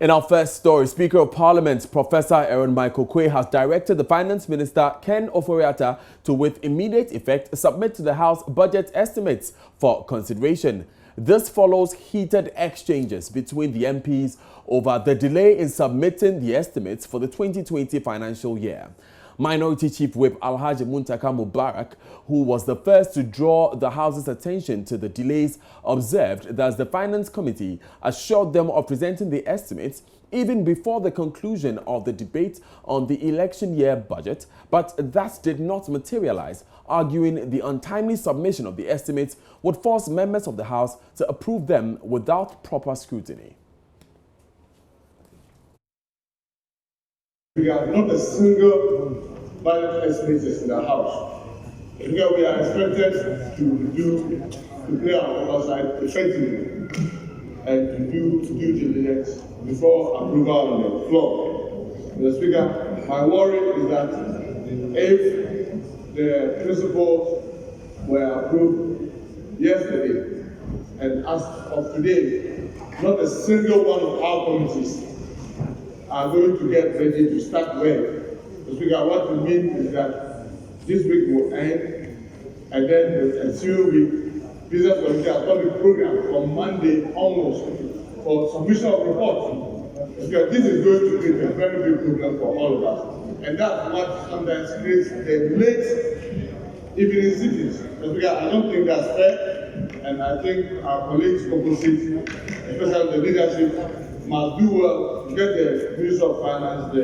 In our first story, Speaker of Parliament Professor Aaron Michael Quay has directed the Finance Minister Ken Ofori-Atta to, with immediate effect, submit to the House budget estimates for consideration. This follows heated exchanges between the MPs over the delay in submitting the estimates for the 2020 financial year. Minority Chief Whip Alhaji Muntaka Mubarak, who was the first to draw the House's attention to the delays, observed that the Finance Committee assured them of presenting the estimates even before the conclusion of the debate on the election year budget, but that did not materialize, arguing the untimely submission of the estimates would force members of the House to approve them without proper scrutiny. We have not a single budget estimate in the House. Because we are expected to play our oversight effectively and to do due diligence before approval on the floor. Mr. Speaker, my worry is that if the principles were approved yesterday and as of today, not a single one of our committees are going to get ready to start work. Mr. Speaker, what we mean is that this week will end, and then the ensuing week, business committee has got a program from Monday onwards for submission of reports. Because this is going to create a very big problem for all of us. And that's what sometimes creates the late evening sittings. Mr. Speaker, I don't think that's fair, and I think our colleagues opposite, especially the leadership, must do well to get the Minister of Finance, the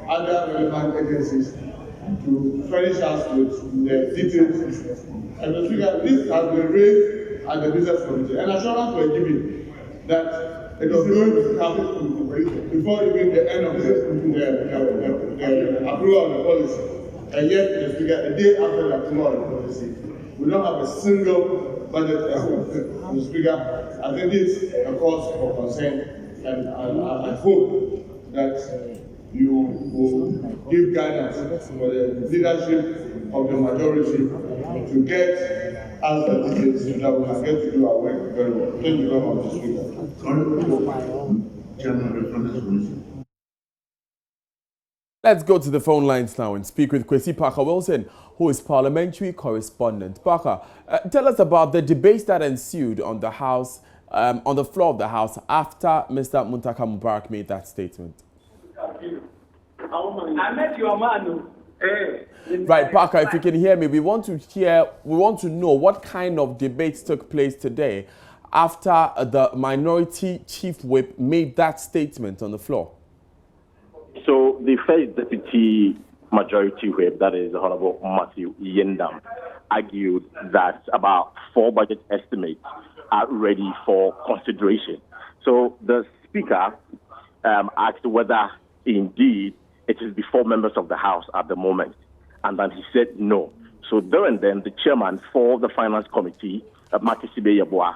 other relevant agencies to furnish us with the details. And the Speaker, this has been raised at the Business Committee, and assurance were given that it was going to come before even the end of the approval of the policy. And yet, the Speaker, a day after the approval of the policy, we don't have a single budget estimate. Mr. Speaker, I think this is a cause for concern. And I hope that you will give guidance for the leadership of the majority to get us the details so that we can get to do our work very well. Thank you very much, Speaker. Let's go to the phone lines now and speak with Kwesi Parker Wilson, who is parliamentary correspondent. Parker, tell us about the debates that ensued on the House. On the floor of the House after Mr. Muntaka Mubarak made that statement. I met your man. Right, Parker, if you can hear me, we want to know what kind of debates took place today after the Minority Chief Whip made that statement on the floor. So the first Deputy Majority Whip, that is Honorable Matthew Yendam, argued that about 4 budget estimates are ready for consideration. So the Speaker asked whether indeed it is before members of the House at the moment, and then he said no. So there and then the chairman for the Finance Committee, Makisibe Yabua,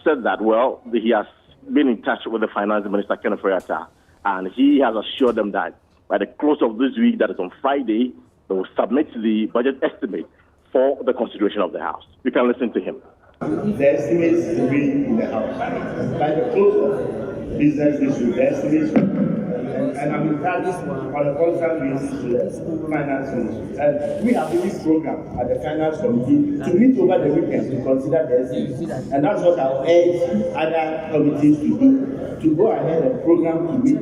said that, well, he has been in touch with the Finance Minister, Ken Ofori-Atta, and he has assured them that by the close of this week, that is on Friday, they will submit the budget estimate for the consideration of the House. You can listen to him. The estimates will be in the House. By the close of business this week, the estimates and I'm in touch on a constant basis with the Finance Ministry. And we have this program at the Finance Committee to meet over the weekend to consider the estimates. And that's what I'll urge other committees to do, to go ahead and program to meet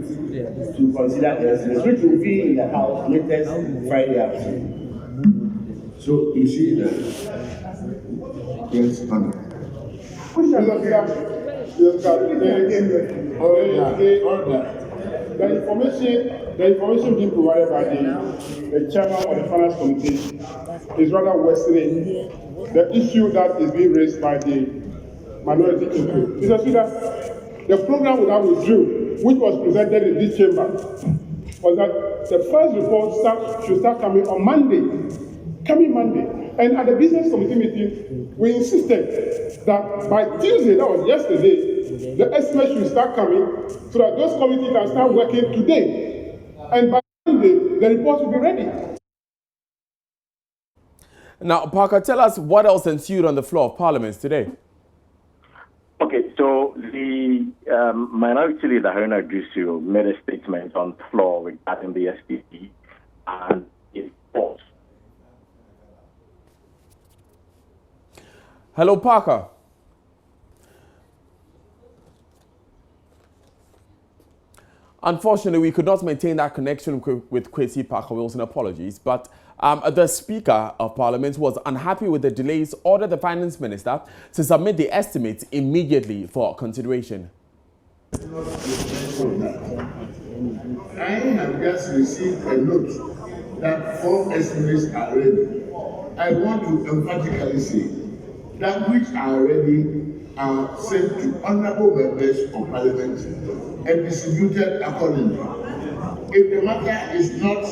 to consider the estimates, which will be in the House latest Friday afternoon. So you see that. Yes, the information being provided by the chairman of the Finance Committee is rather worsening the issue that is being raised by the minority interest. Mr. Speaker, the program that we drew, which was presented in this chamber, was that the first report should start coming on coming Monday. And at the Business Committee meeting, we insisted that by Tuesday, that was yesterday, the estimate should start coming so that those committees can start working today. And by Monday, the report will be ready. Now, Parker, tell us what else ensued on the floor of Parliament today. Okay, So the minority leader, Haruna Dusu, made a statement on the floor regarding the SDP and its thoughts. Hello, Parker. Unfortunately, we could not maintain that connection with Kwesi Parker Wilson. Apologies. But the Speaker of Parliament was unhappy with the delays, ordered the Finance Minister to submit the estimates immediately for consideration. I have just received a note that 4 estimates are ready. I want to emphatically say that which are ready are sent to honourable members of Parliament and distributed accordingly. If the matter is not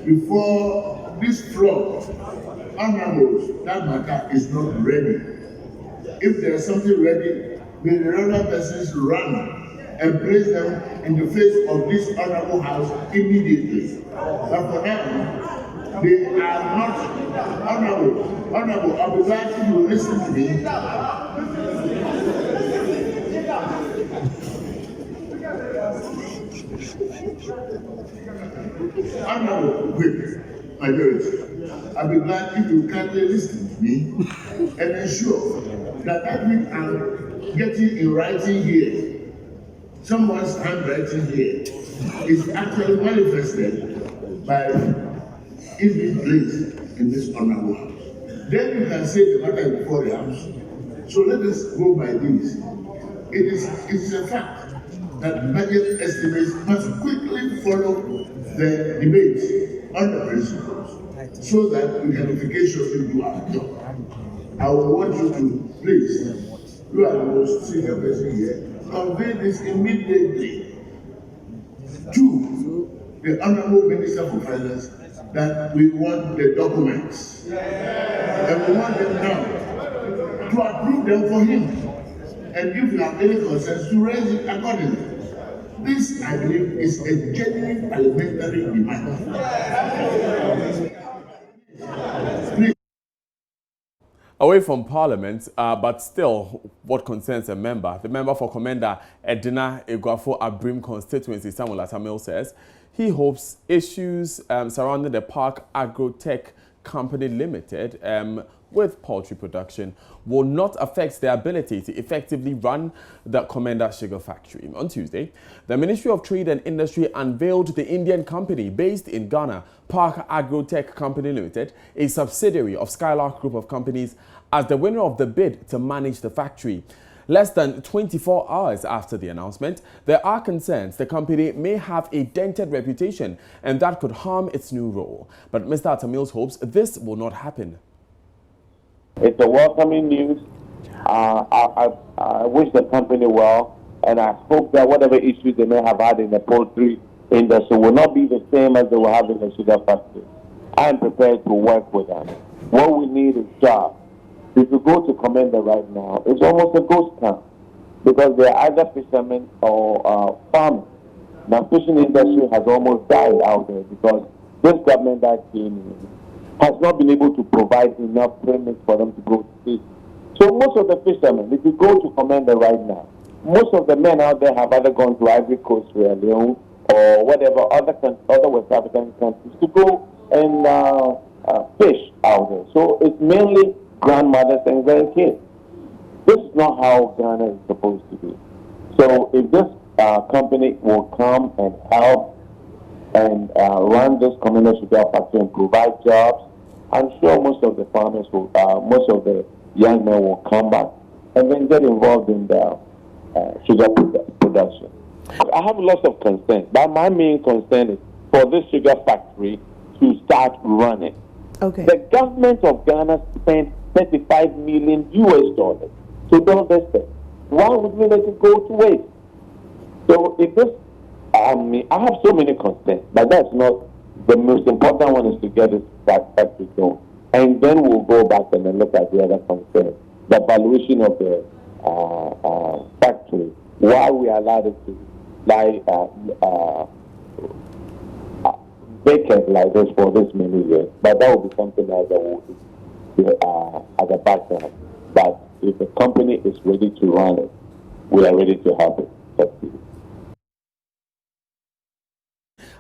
before this floor, honourables, that matter is not ready. If there is something ready, may the relevant persons run and place them in the face of this honourable house immediately. But for now, they are not honourable. Honourable, I'll be glad if you will listen to me. Honourable, wait, majority. I'll be glad if you kindly listen to me and ensure that which I'm getting in writing here, someone's handwriting here, is actually manifested by it being placed in this honourable house. Then you can say the matter before the house. So let us go by these. It is a fact that budget estimates must quickly follow the debates on the principles so that the identification will do our job. I will want you to please, you are the most senior person here, convey this immediately to the Honourable Minister for Finance that we want the documents and we want them now to approve them for him, and if you have any concerns to raise it accordingly. This, I believe, is a genuine parliamentary demand. Please. Away from Parliament, but still what concerns a member. The member for Commander Edina Eguafo Abrim constituency, Samuel Atamil, says he hopes issues surrounding the Park Agrotech Company Limited with poultry production will not affect their ability to effectively run the Commander Sugar Factory. On Tuesday, the Ministry of Trade and Industry unveiled the Indian company based in Ghana, Park Agrotech Company Limited, a subsidiary of Skylark Group of Companies, as the winner of the bid to manage the factory. Less than 24 hours after the announcement, there are concerns the company may have a dented reputation and that could harm its new role. But Mr. Atamils hopes this will not happen. It's a welcoming news. I wish the company well, and I hope that whatever issues they may have had in the poultry industry will not be the same as they will have in the sugar factory. I am prepared to work with them. What we need is jobs. If you go to Commander right now, it's almost a ghost town because there are either fishermen or farmers. Now, fishing industry has almost died out there because this government that came in has not been able to provide enough permits for them to go to fish. So most of the fishermen, if you go to Commander right now, most of the men out there have either gone to Ivory Coast, Sierra Leone, or whatever other West African countries to go and fish out there. So it's mainly grandmothers and grandkids. This is not how Ghana is supposed to be. So if this company will come and help and run this community sugar factory and provide jobs, I'm sure most of the farmers will, most of the young men will come back and then get involved in the sugar production. I have lots of concerns, but my main concern is for this sugar factory to start running. Okay. The government of Ghana spent $35 million to build this thing. Why would we let it go to waste? So if this, I have so many concerns, but that's not the most important one. Is to get this factory going, and then we'll go back and then look at the other concerns, the valuation of the factory, why we allowed it to lie vacant like this for this many years. But that will be something that will be at the background. But if the company is ready to run it, we are ready to help it.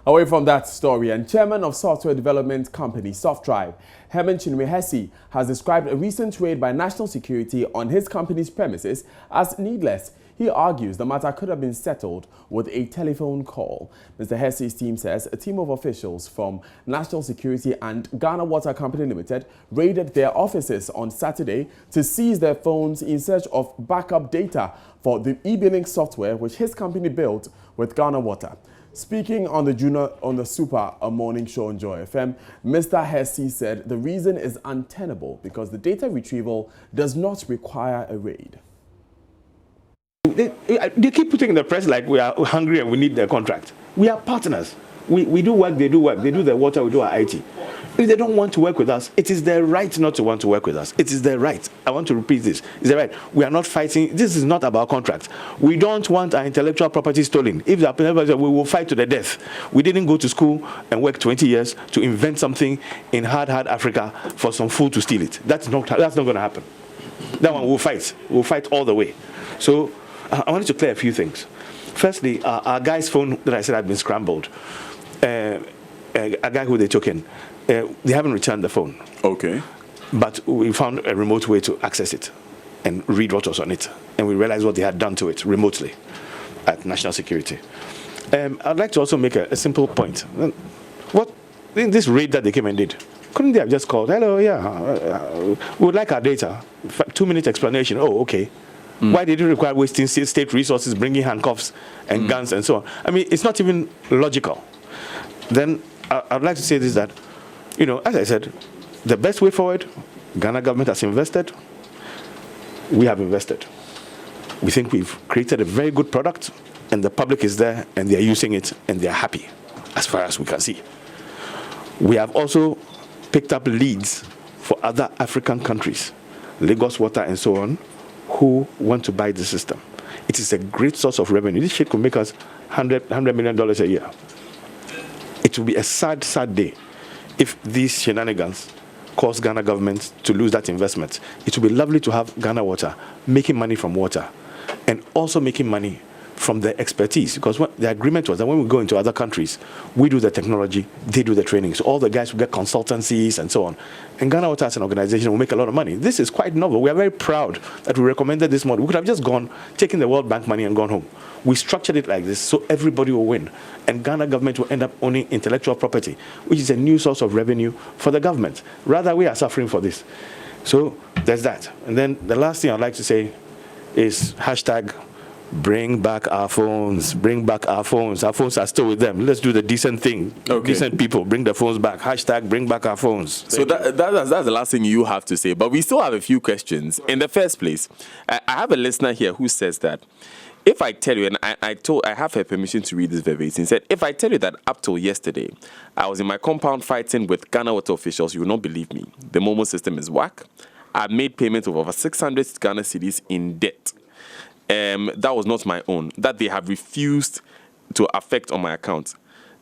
Away from that story, and chairman of software development company SoftDrive, Herman Chinwe-Hesse, has described a recent raid by national security on his company's premises as needless. He argues the matter could have been settled with a telephone call. Mr. Hesse's team says a team of officials from National Security and Ghana Water Company Limited raided their offices on Saturday to seize their phones in search of backup data for the e-billing software which his company built with Ghana Water. Speaking on the Super Morning Show on Joy FM, Mr. Hesse said the reason is untenable because the data retrieval does not require a raid. They keep putting in the press like we are hungry and we need their contract. We are partners. We do work, they do work. They do their water, we do our IT. If they don't want to work with us, it is their right not to want to work with us. It is their right. I want to repeat this. It's their right. We are not fighting. This is not about contract. We don't want our intellectual property stolen. If that happens, we will fight to the death. We didn't go to school and work 20 years to invent something in hard Africa for some fool to steal it. That's not going to happen. That one we'll fight. We'll fight all the way. So I wanted to clear a few things. Firstly, our guy's phone that I said had been scrambled. A guy who they took in, they haven't returned the phone. Okay. But we found a remote way to access it and read what was on it. And we realized what they had done to it remotely at National Security. I'd like to also make a simple point. What in this raid that they came and did, couldn't they have just called, hello, yeah, we would like our data. 2-minute explanation, oh, okay. Why did it require wasting state resources, bringing handcuffs and guns and so on? I mean, it's not even logical. Then I'd like to say this, that, you know, as I said, the best way forward, Ghana government has invested. We have invested. We think we've created a very good product, and the public is there, and they're using it, and they're happy, as far as we can see. We have also picked up leads for other African countries, Lagos Water and so on, who want to buy the system. It is a great source of revenue. This shit could make us $100 million a year. It will be a sad, sad day if these shenanigans cause Ghana government to lose that investment. It will be lovely to have Ghana Water making money from water and also making money from their expertise, because what the agreement was that when we go into other countries, we do the technology, they do the training. So all the guys will get consultancies and so on. And Ghana Water as an organization will make a lot of money. This is quite novel. We are very proud that we recommended this model. We could have just gone, taken the World Bank money and gone home. We structured it like this so everybody will win. And Ghana government will end up owning intellectual property, which is a new source of revenue for the government. Rather, we are suffering for this. So there's that. And then the last thing I'd like to say is hashtag bring back our phones. Bring back our phones. Our phones are still with them. Let's do the decent thing. Okay. Decent people, bring the phones back. Hashtag bring back our phones. So that's the last thing you have to say. But we still have a few questions. In the first place, I have a listener here who says that if I tell you, and I have her permission to read this verbatim, said, if I tell you that up till yesterday, I was in my compound fighting with Ghana Water officials, you will not believe me. The Momo system is whack. I made payments of over 600 Ghana cedis in debt. That was not my own, that they have refused to affect on my account.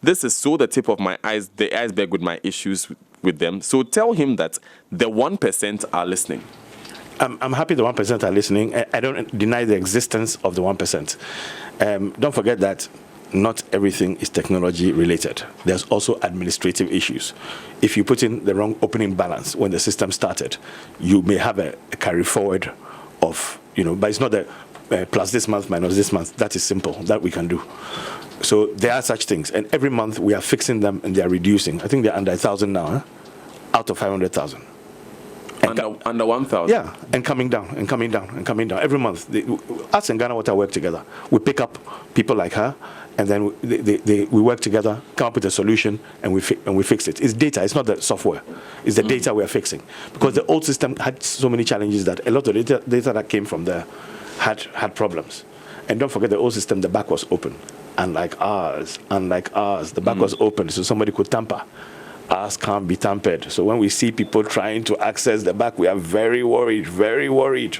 This is so the tip of my eyes, the iceberg with my issues with them. So tell him that the 1% are listening. I'm happy the 1% are listening. I don't deny the existence of the 1%. Don't forget that not everything is technology related. There's also administrative issues. If you put in the wrong opening balance when the system started, you may have a carry forward of, but it's not the plus this month minus this month. That is simple. That we can do. So there are such things. And every month we are fixing them and they are reducing. I think they're under 1,000 now, out of 500,000. Under 1,000? Yeah, and coming down, and coming down, and coming down. Every month, us and Ghana Water work together. We pick up people like her, and then we work together, come up with a solution, and we fix it. It's data. It's not the software. It's the data we are fixing. Because the old system had so many challenges that a lot of data that came from there had problems. And don't forget the old system, the back was open. Unlike ours, the back was open, so somebody could tamper. Ours can't be tampered. So when we see people trying to access the back, we are very worried, very worried.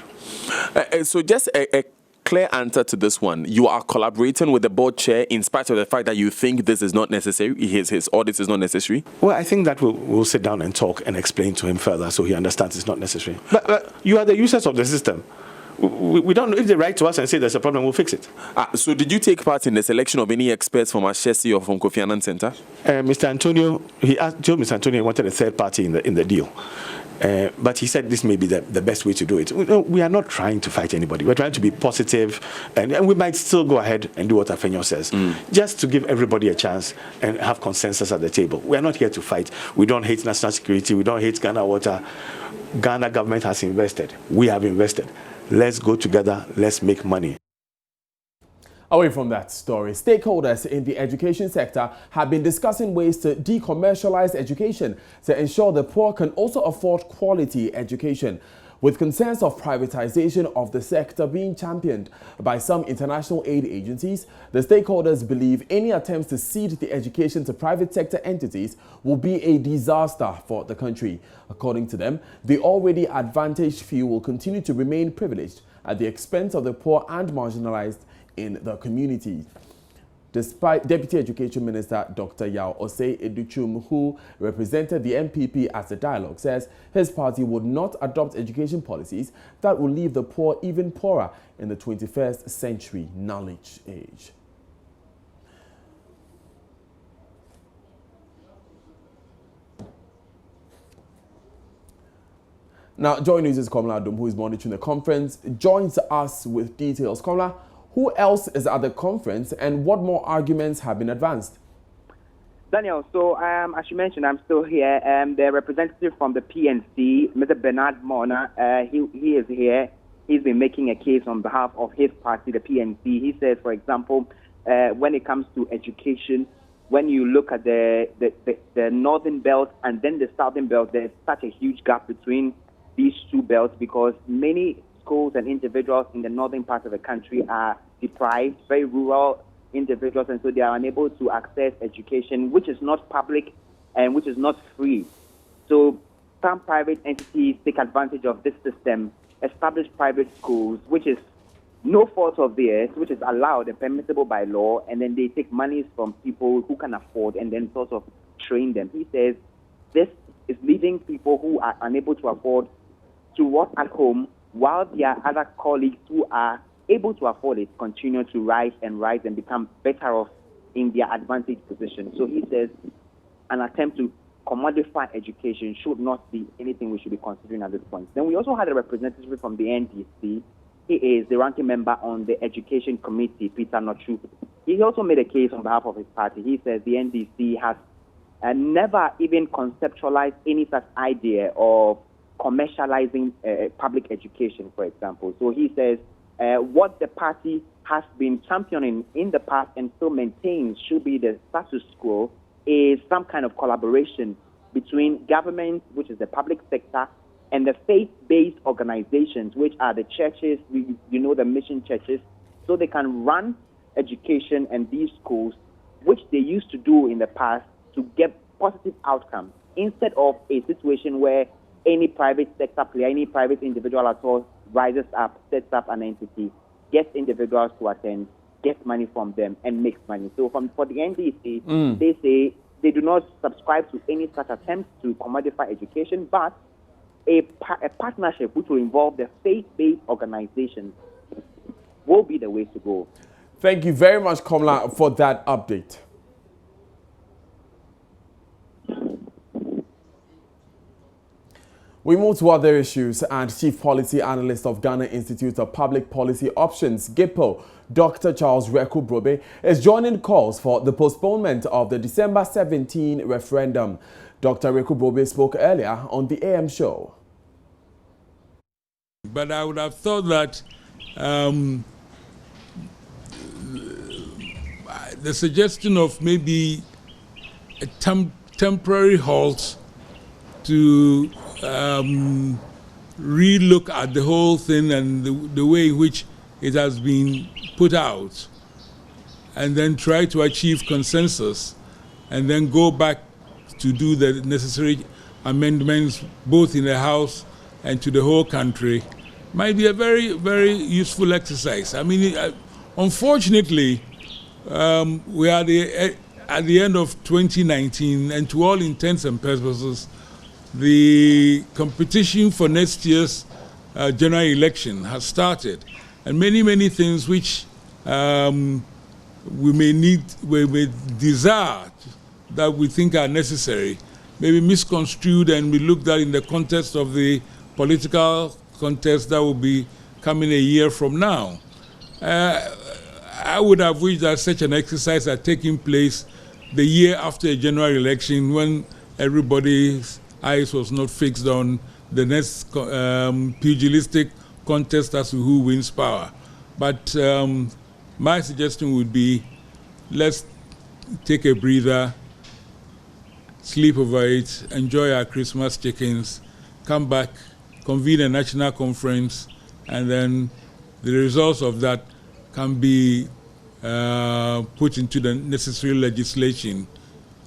So just a clear answer to this one. You are collaborating with the board chair in spite of the fact that you think this is not necessary, his audit is not necessary? Well, I think that we'll sit down and talk and explain to him further so he understands it's not necessary. But you are the users of the system. We don't know. If they write to us and say there's a problem, we'll fix it. So did you take part in the selection of any experts from Ashesi or from Kofi Annan Center? Mr. Antonio, told Mr. Antonio he wanted a third party in the deal. But he said this may be the best way to do it. We are not trying to fight anybody. We're trying to be positive, and we might still go ahead and do what Afenyo says, just to give everybody a chance and have consensus at the table. We are not here to fight. We don't hate national security. We don't hate Ghana Water. Ghana government has invested. We have invested. Let's go together. Let's make money. Away from that story, stakeholders in the education sector have been discussing ways to decommercialize education to ensure the poor can also afford quality education. With concerns of privatization of the sector being championed by some international aid agencies, the stakeholders believe any attempts to cede the education to private sector entities will be a disaster for the country. According to them, the already advantaged few will continue to remain privileged at the expense of the poor and marginalized in the community. Despite Deputy Education Minister Dr. Yao Osei Educhum, who represented the MPP at the dialogue, says his party would not adopt education policies that will leave the poor even poorer in the 21st century knowledge age. Now, JoyNews' Komla Adum, who is monitoring the conference, joins us with details. Komla, who else is at the conference and what more arguments have been advanced? Daniel, so as you mentioned, I'm still here. The representative from the PNC, Mr. Bernard Mona, he is here. He's been making a case on behalf of his party, the PNC. He says, for example, when it comes to education, when you look at the northern belt and then the southern belt, there's such a huge gap between these two belts because many schools and individuals in the northern part of the country are deprived, very rural individuals, and so they are unable to access education, which is not public and which is not free. So some private entities take advantage of this system, establish private schools, which is no fault of theirs, which is allowed and permissible by law, and then they take monies from people who can afford and then sort of train them. He says this is leaving people who are unable to afford to work at home while their other colleagues who are able to afford it continue to rise and become better off in their advantaged position. So he says an attempt to commodify education should not be anything we should be considering at this point. Then we also had a representative from the NDC. He is the ranking member on the Education Committee, Peter Nochu. He also made a case on behalf of his party. He says the NDC has never even conceptualized any such idea of commercializing public education, for example. So he says what the party has been championing in the past and still maintains should be the status quo is some kind of collaboration between government, which is the public sector, and the faith-based organizations, which are the churches, the mission churches, so they can run education and these schools, which they used to do in the past to get positive outcomes, instead of a situation where any private sector player, any private individual at all rises up, sets up an entity, gets individuals to attend, gets money from them, and makes money. So for the NDC, they say they do not subscribe to any such attempts to commodify education, but a partnership which will involve the faith-based organizations will be the way to go. Thank you very much, Komla, for that update. We move to other issues, and Chief Policy Analyst of Ghana Institute of Public Policy Options, GIPO, Dr. Charles Reku Brobe, is joining calls for the postponement of the December 17 referendum. Dr. Reku Brobe spoke earlier on the AM show. But I would have thought that the suggestion of maybe a temporary halt to relook at the whole thing and the way in which it has been put out, and then try to achieve consensus, and then go back to do the necessary amendments both in the House and to the whole country, might be a very, very useful exercise. I mean, unfortunately, we are at the end of 2019, and to all intents and purposes, the competition for next year's general election has started, and many things which we may desire that we think are necessary, may be misconstrued and be looked at in the context of the political contest that will be coming a year from now. I would have wished that such an exercise had taken place the year after a general election, when everybody's eyes was not fixed on the next pugilistic contest as to who wins power. But my suggestion would be, let's take a breather, sleep over it, enjoy our Christmas chickens, come back, convene a national conference, and then the results of that can be put into the necessary legislation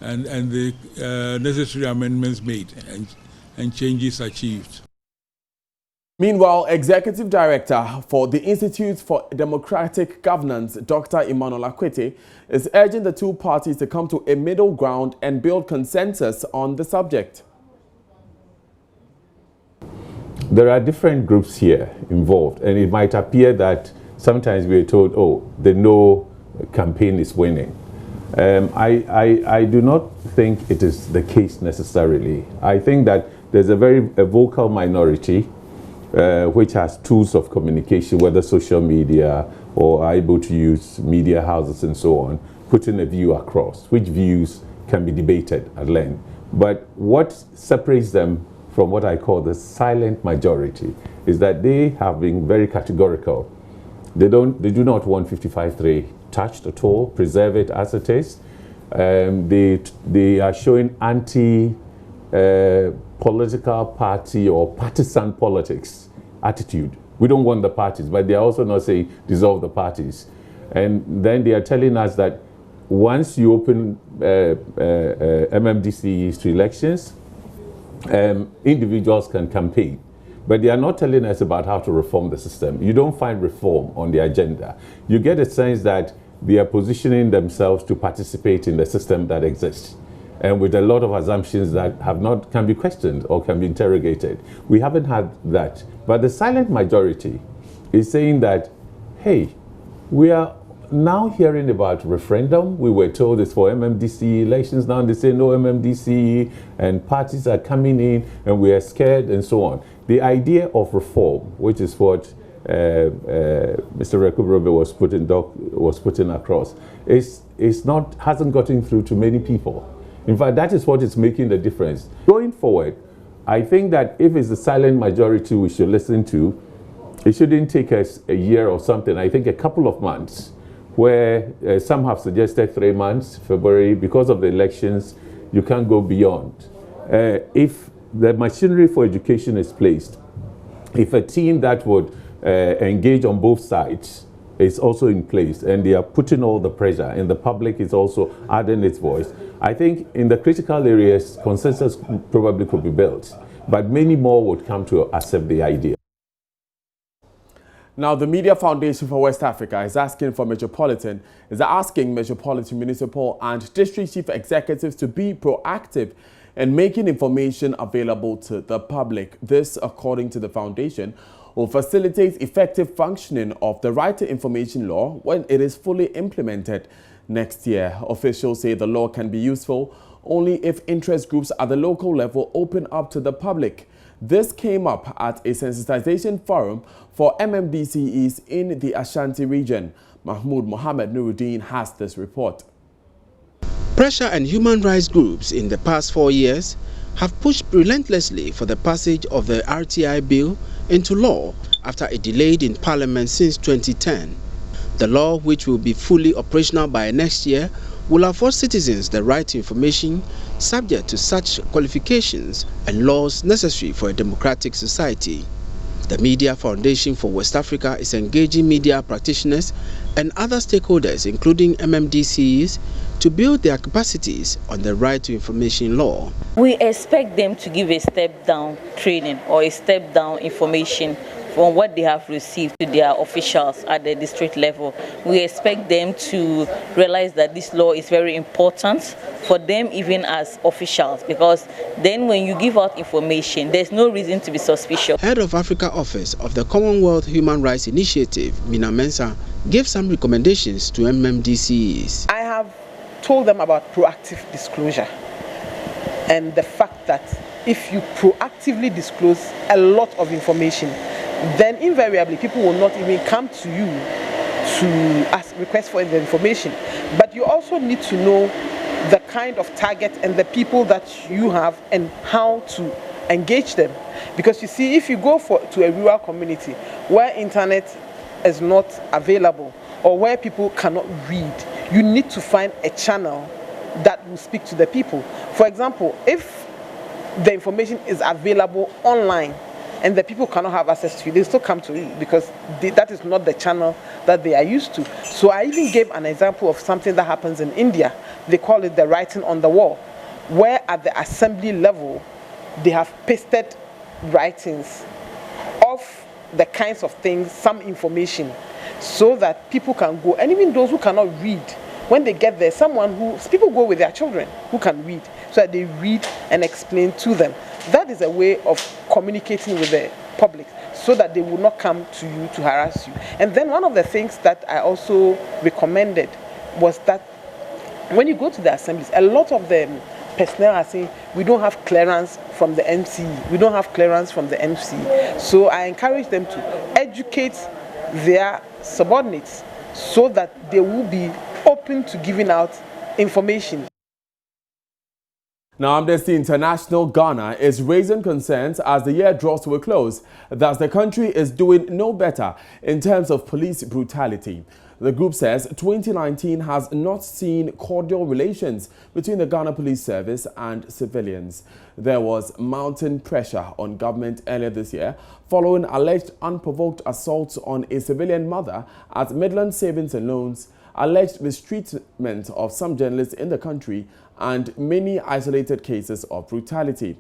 and the necessary amendments made and changes achieved. Meanwhile, Executive Director for the Institute for Democratic Governance, Dr. Emmanuel Akwete, is urging the two parties to come to a middle ground and build consensus on the subject. There are different groups here involved, and it might appear that sometimes we are told, oh, the no campaign is winning. I do not think it is the case necessarily. I think that there's a vocal minority which has tools of communication, whether social media or are able to use media houses and so on, putting a view across, which views can be debated at length. But what separates them from what I call the silent majority is that they have been very categorical. They do not want 55.3 touched at all, preserve it as it is. They are showing anti-political party or partisan politics attitude. We don't want the parties, but they are also not saying dissolve the parties. And then they are telling us that once you open MMDCs to elections, individuals can campaign. But they are not telling us about how to reform the system. You don't find reform on the agenda. You get a sense that they are positioning themselves to participate in the system that exists, and with a lot of assumptions that can be questioned or can be interrogated. We haven't had that. But the silent majority is saying that, hey, we are now hearing about referendum. We were told it's for MMDC elections. Now they say no MMDC, and parties are coming in, and we are scared, and so on. The idea of reform, which is what Mr. Rekubrobe was putting across, hasn't gotten through to many people. In fact, that is what is making the difference. Going forward, I think that if it's the silent majority we should listen to, it shouldn't take us a year or something. I think a couple of months, where some have suggested 3 months, February, because of the elections, you can't go beyond. If the machinery for education is placed, if a team that would engage on both sides is also in place, and they are putting all the pressure, and the public is also adding its voice, I think in the critical areas, consensus probably could be built, but many more would come to accept the idea. Now, the Media Foundation for West Africa is asking Metropolitan Municipal and District Chief Executives to be proactive in making information available to the public. This, according to the foundation, will facilitate effective functioning of the Right to Information law when it is fully implemented next year. Officials say the law can be useful only if interest groups at the local level open up to the public. This came up at a sensitization forum for MMDCEs in the Ashanti region. Mahmoud Mohammed Nuruddin has this report. Pressure and human rights groups in the past 4 years have pushed relentlessly for the passage of the RTI bill into law after it delayed in Parliament since 2010. The law, which will be fully operational by next year, will afford citizens the right to information subject to such qualifications and laws necessary for a democratic society. The Media Foundation for West Africa is engaging media practitioners and other stakeholders, including MMDCs, to build their capacities on the Right to Information law. We expect them to give a step-down training or a step-down information from what they have received to their officials at the district level. We expect them to realize that this law is very important for them even as officials, because then when you give out information, there's no reason to be suspicious. Head of Africa Office of the Commonwealth Human Rights Initiative, Mina Mensah, gave some recommendations to MMDCs. I have told them about proactive disclosure and the fact that if you proactively disclose a lot of information, then invariably people will not even come to you to ask request for the information. But you also need to know the kind of target and the people that you have and how to engage them. Because you see, if you go to a rural community where internet is not available or where people cannot read, you need to find a channel that will speak to the people. For example, if the information is available online and the people cannot have access to it, they still come to you because that is not the channel that they are used to. So I even gave an example of something that happens in India. They call it the writing on the wall, where at the assembly level, they have pasted writings of the kinds of things, some information, so that people can go, and even those who cannot read, when they get there, people go with their children who can read, so that they read and explain to them. That is a way of communicating with the public, so that they will not come to you to harass you. And then one of the things that I also recommended was that when you go to the assemblies, a lot of the personnel are saying, we don't have clearance from the MC, we don't have clearance from the MC. So I encourage them to educate their subordinates so that they will be open to giving out information. Now, Amnesty International Ghana is raising concerns as the year draws to a close that the country is doing no better in terms of police brutality. The group says 2019 has not seen cordial relations between the Ghana Police Service and civilians. There was mounting pressure on government earlier this year following alleged unprovoked assaults on a civilian mother at Midland Savings and Loans, alleged mistreatment of some journalists in the country, and many isolated cases of brutality.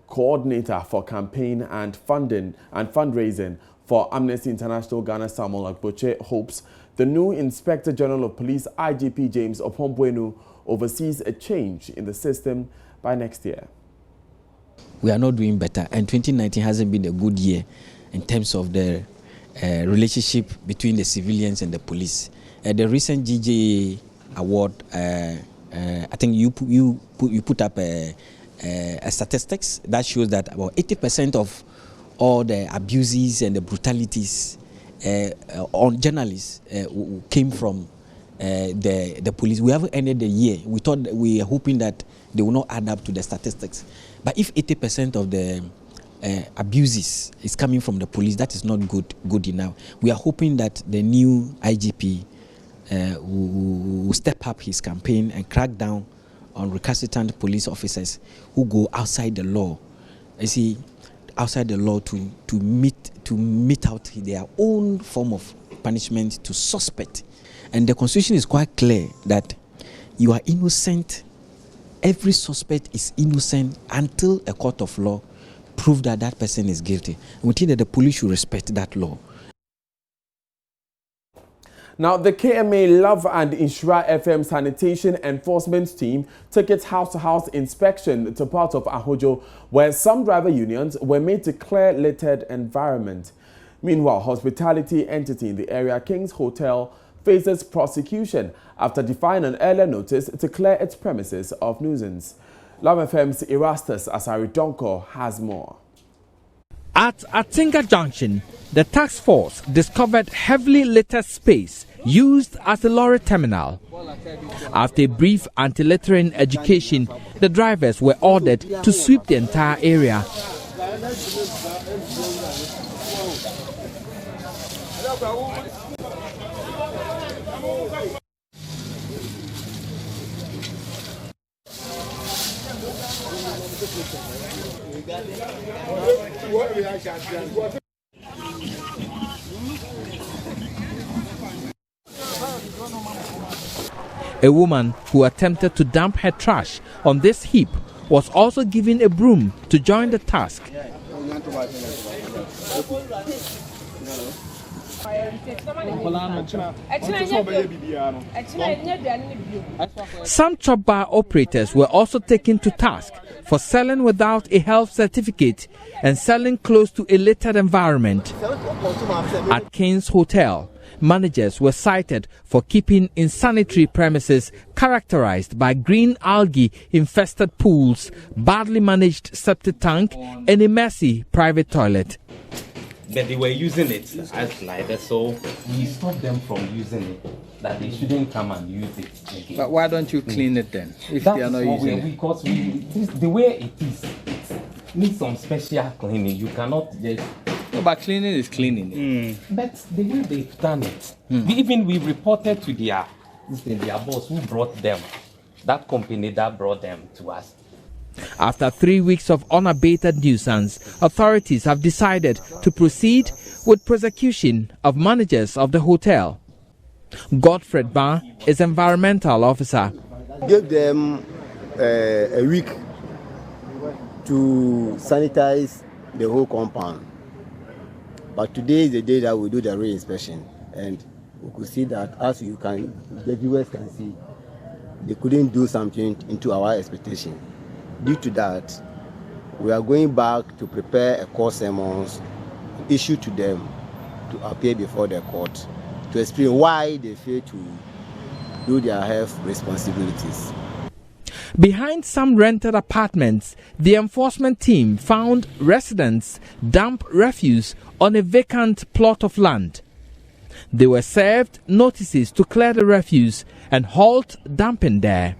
Coordinator for campaign and fundraising for Amnesty International Ghana, Samuel Agboche, hopes the new Inspector General of Police, IGP James Opombuenu, oversees a change in the system by next year. We are not doing better, and 2019 hasn't been a good year in terms of the relationship between the civilians and the police. The recent GJ award, I think you put up a statistics that shows that about 80% of all the abuses and the brutalities on journalists came from the police. We haven't ended the year. We are hoping that they will not add up to the statistics. But if 80% of the abuses is coming from the police, that is not good enough. We are hoping that the new IGP will step up his campaign and crack down on recalcitrant police officers who go outside the law. You see, outside the law to mete out their own form of punishment to suspect. And the Constitution is quite clear that you are innocent. Every suspect is innocent until a court of law proves that that person is guilty. And we think that the police should respect that law. Now, the KMA Love and Inshira FM Sanitation Enforcement Team took its house-to-house inspection to part of Ahojo, where some driver unions were made to clear littered environment. Meanwhile, hospitality entity in the area, King's Hotel, faces prosecution after defying an earlier notice to clear its premises of nuisance. Love FM's Erastus Asari Donko has more. At Atinga Junction, the task force discovered heavily littered space used as a lorry terminal. After a brief anti-littering education, the drivers were ordered to sweep the entire area. A woman who attempted to dump her trash on this heap was also given a broom to join the task. Some chop bar operators were also taken to task for selling without a health certificate and selling close to a littered environment. At King's Hotel, managers were cited for keeping insanitary premises characterized by green algae-infested pools, badly managed septic tank, and a messy private toilet. But they were using it as like so we stopped them from using it, that they shouldn't come and use it again. But why don't you clean it then, if they are not using it? Because the way it is, it needs some special cleaning. You cannot just... No, but cleaning is cleaning. But the way they've done it, even we reported to their boss who brought them, that company that brought them to us. After 3 weeks of unabated nuisance, authorities have decided to proceed with prosecution of managers of the hotel. Godfred Ba is environmental officer. Give them a week to sanitize the whole compound. But today is the day that we do the re-inspection, and we could see that, as the viewers can see, they couldn't do something into our expectation. Due to that, we are going back to prepare a court summons issued to them to appear before the court to explain why they fail to do their health responsibilities. Behind some rented apartments, the enforcement team found residents dump refuse on a vacant plot of land. They were served notices to clear the refuse and halt dumping there.